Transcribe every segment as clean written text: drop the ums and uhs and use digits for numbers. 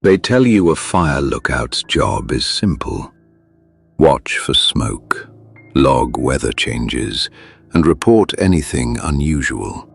They tell you a fire lookout's job is simple. Watch for smoke, log weather changes, and report anything unusual.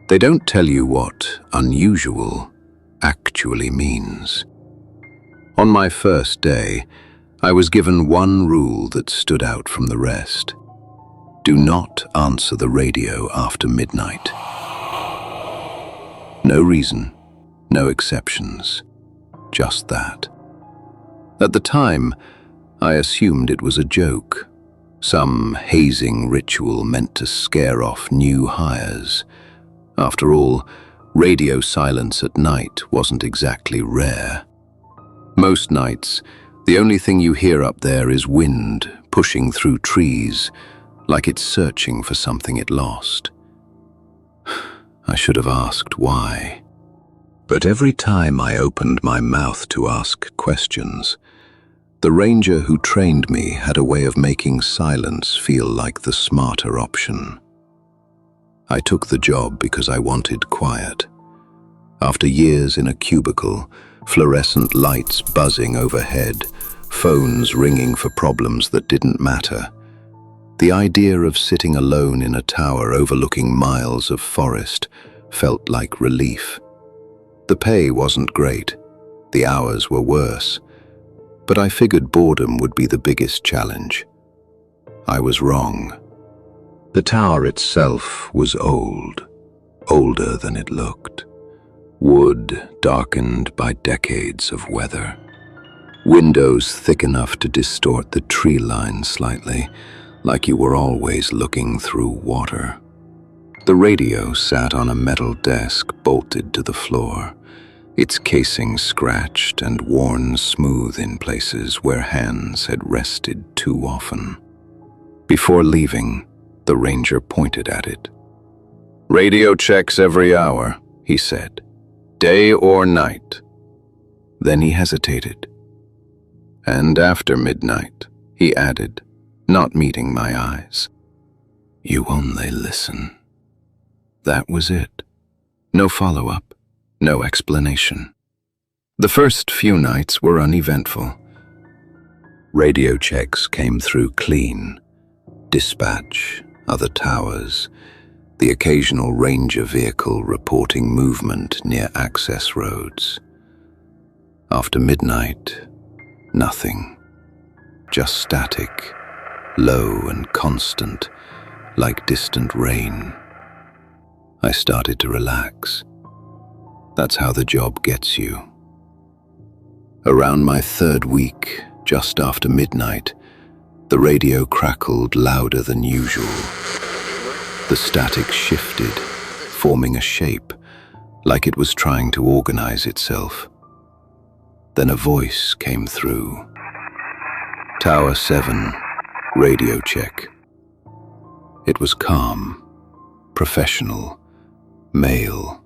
They don't tell you what unusual actually means. On my first day, I was given one rule that stood out from the rest. Do not answer the radio after midnight. No reason, no exceptions, just that. At the time, I assumed it was a joke, some hazing ritual meant to scare off new hires. After all, radio silence at night wasn't exactly rare. Most nights, the only thing you hear up there is wind pushing through trees, like it's searching for something it lost. I should have asked why. But every time I opened my mouth to ask questions, the ranger who trained me had a way of making silence feel like the smarter option. I took the job because I wanted quiet. After years in a cubicle, fluorescent lights buzzing overhead, phones ringing for problems that didn't matter, the idea of sitting alone in a tower overlooking miles of forest felt like relief. The pay wasn't great, the hours were worse, but I figured boredom would be the biggest challenge. I was wrong. The tower itself was old, older than it looked. Wood darkened by decades of weather. Windows thick enough to distort the tree line slightly, like you were always looking through water. The radio sat on a metal desk bolted to the floor, its casing scratched and worn smooth in places where hands had rested too often. Before leaving, the ranger pointed at it. "Radio checks every hour," he said. "Day or night." Then he hesitated. "And after midnight," he added, not meeting my eyes. "You only listen." That was it. No follow-up, no explanation. The first few nights were uneventful. Radio checks came through clean. Dispatch, other towers, the occasional ranger vehicle reporting movement near access roads. After midnight, nothing. Just static, low and constant, like distant rain. I started to relax. That's how the job gets you. Around my third week, just after midnight, the radio crackled louder than usual. The static shifted, forming a shape, like it was trying to organize itself. Then a voice came through. "Tower 7, radio check." It was calm, professional, male,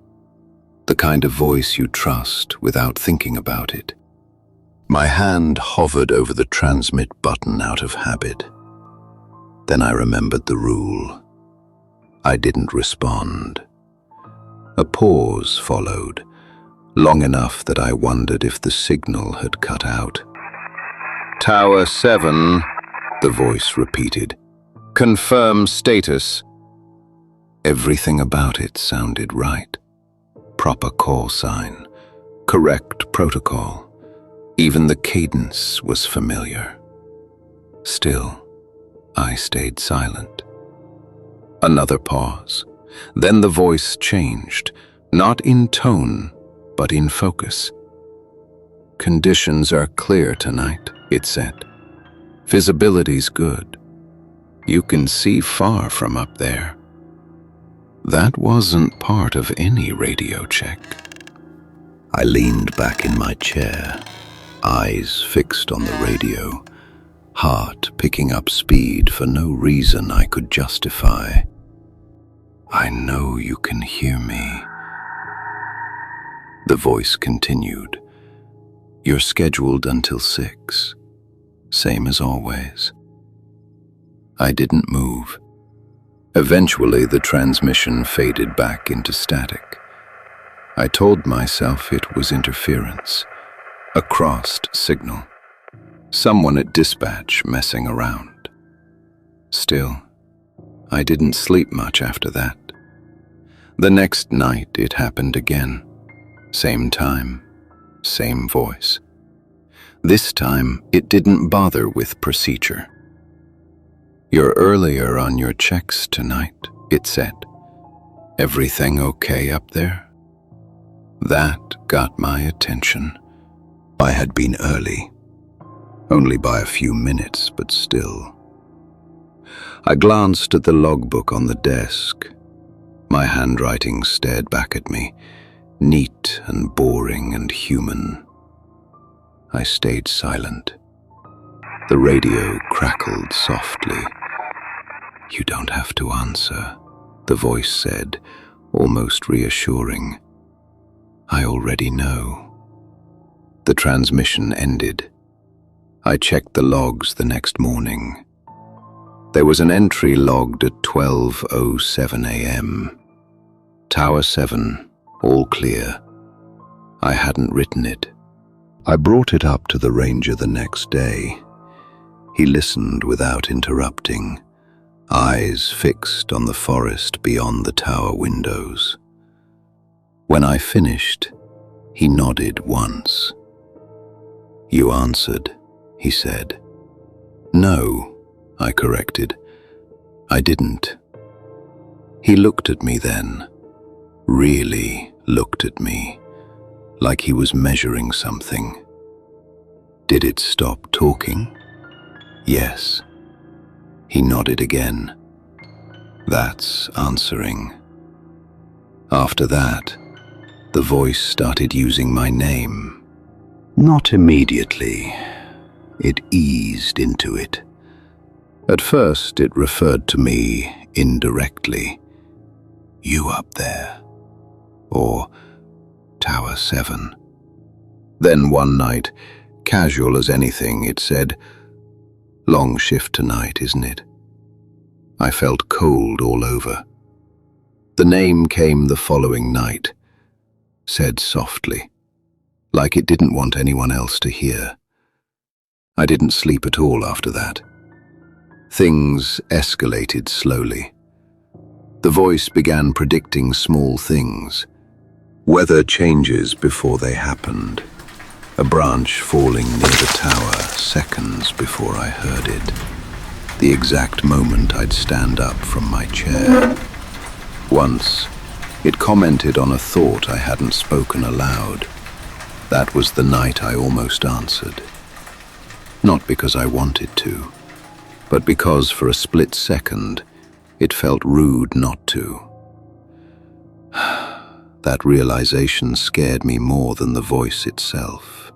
the kind of voice you trust without thinking about it. My hand hovered over the transmit button out of habit. Then I remembered the rule. I didn't respond. A pause followed, long enough that I wondered if the signal had cut out. "Tower 7, the voice repeated. "Confirm status." Everything about it sounded right. Proper call sign, correct protocol. Even the cadence was familiar. Still, I stayed silent. Another pause. Then the voice changed, not in tone, but in focus. "Conditions are clear tonight," it said. "Visibility's good. You can see far from up there." That wasn't part of any radio check. I leaned back in my chair, eyes fixed on the radio, heart picking up speed for no reason I could justify. "I know you can hear me." The voice continued. "You're scheduled until 6, same as always." I didn't move. Eventually, the transmission faded back into static. I told myself it was interference, A crossed signal. Someone at dispatch messing around. Still, I didn't sleep much after that. The next night it happened again. Same time, same voice. This time it didn't bother with procedure. "You're earlier on your checks tonight," it said. "Everything okay up there?" That got my attention. I had been early. Only by a few minutes, but still. I glanced at the logbook on the desk. My handwriting stared back at me, neat and boring and human. I stayed silent. The radio crackled softly. "You don't have to answer," the voice said, almost reassuring. "I already know." The transmission ended. I checked the logs the next morning. There was an entry logged at 12:07 a.m. Tower 7, all clear. I hadn't written it. I brought it up to the ranger the next day. He listened without interrupting, eyes fixed on the forest beyond the tower windows. When I finished, he nodded once. "You answered," he said. "No," I corrected. "I didn't." He looked at me then, really looked at me, like he was measuring something. "Did it stop talking?" "Yes." He nodded again. "That's answering." After that, the voice started using my name. Not immediately. It eased into it. At first, it referred to me indirectly. "You up there," or "Tower 7. Then one night, casual as anything, it said, "Long shift tonight, isn't it?" I felt cold all over. The name came the following night, said softly, like it didn't want anyone else to hear. I didn't sleep at all after that. Things escalated slowly. The voice began predicting small things. Weather changes before they happened. A branch falling near the tower seconds before I heard it. The exact moment I'd stand up from my chair. Once, it commented on a thought I hadn't spoken aloud. That was the night I almost answered. Not because I wanted to, but because for a split second, it felt rude not to. That realization scared me more than the voice itself.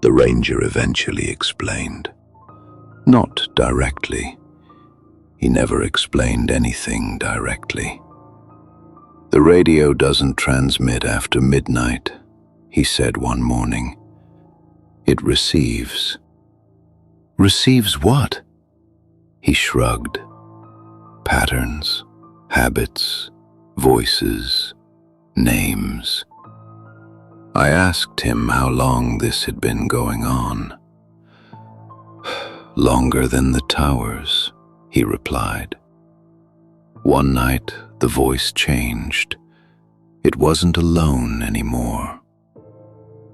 The ranger eventually explained. Not directly. He never explained anything directly. "The radio doesn't transmit after midnight," he said one morning. "It receives." "Receives what?" He shrugged. "Patterns, habits, voices, names." I asked him how long this had been going on. "Longer than the towers," he replied. One night, the voice changed. It wasn't alone anymore.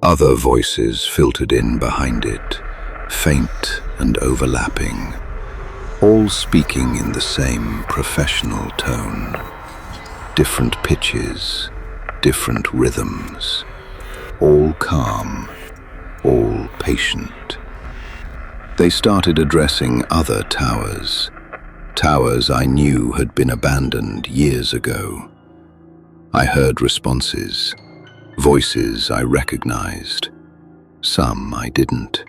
Other voices filtered in behind it, faint and overlapping, all speaking in the same professional tone. Different pitches, different rhythms, all calm, all patient. They started addressing other towers, towers I knew had been abandoned years ago. I heard responses, voices I recognized, some I didn't.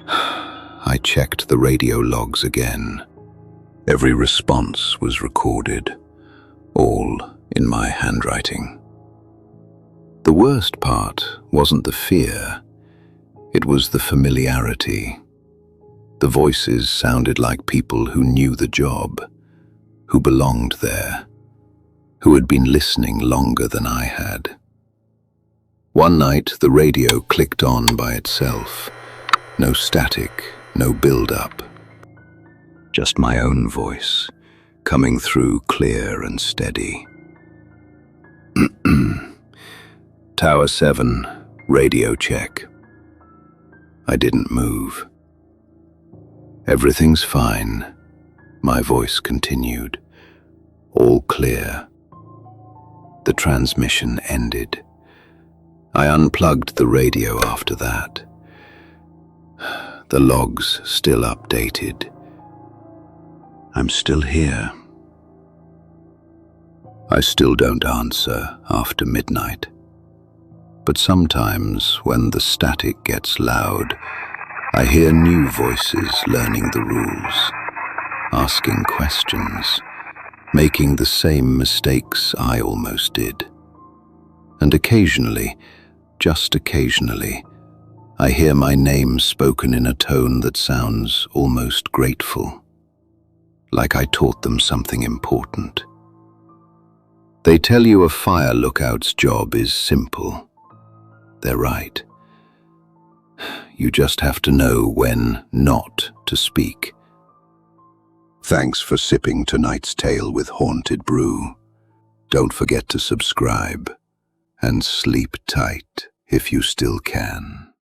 I checked the radio logs again. Every response was recorded, all in my handwriting. The worst part wasn't the fear, it was the familiarity. The voices sounded like people who knew the job, who belonged there, who had been listening longer than I had. One night, the radio clicked on by itself. No static, no build-up. Just my own voice, coming through clear and steady. Tower 7, radio check. I didn't move. Everything's fine, my voice continued. All clear. The transmission ended. I unplugged the radio after that. The logs still updated. I'm still here. I still don't answer after midnight. But sometimes, when the static gets loud, I hear new voices learning the rules, asking questions, making the same mistakes I almost did. And occasionally, just occasionally, I hear my name spoken in a tone that sounds almost grateful, like I taught them something important. They tell you a fire lookout's job is simple. They're right. You just have to know when not to speak. Thanks for sipping tonight's tale with Haunted Brew. Don't forget to subscribe and sleep tight if you still can.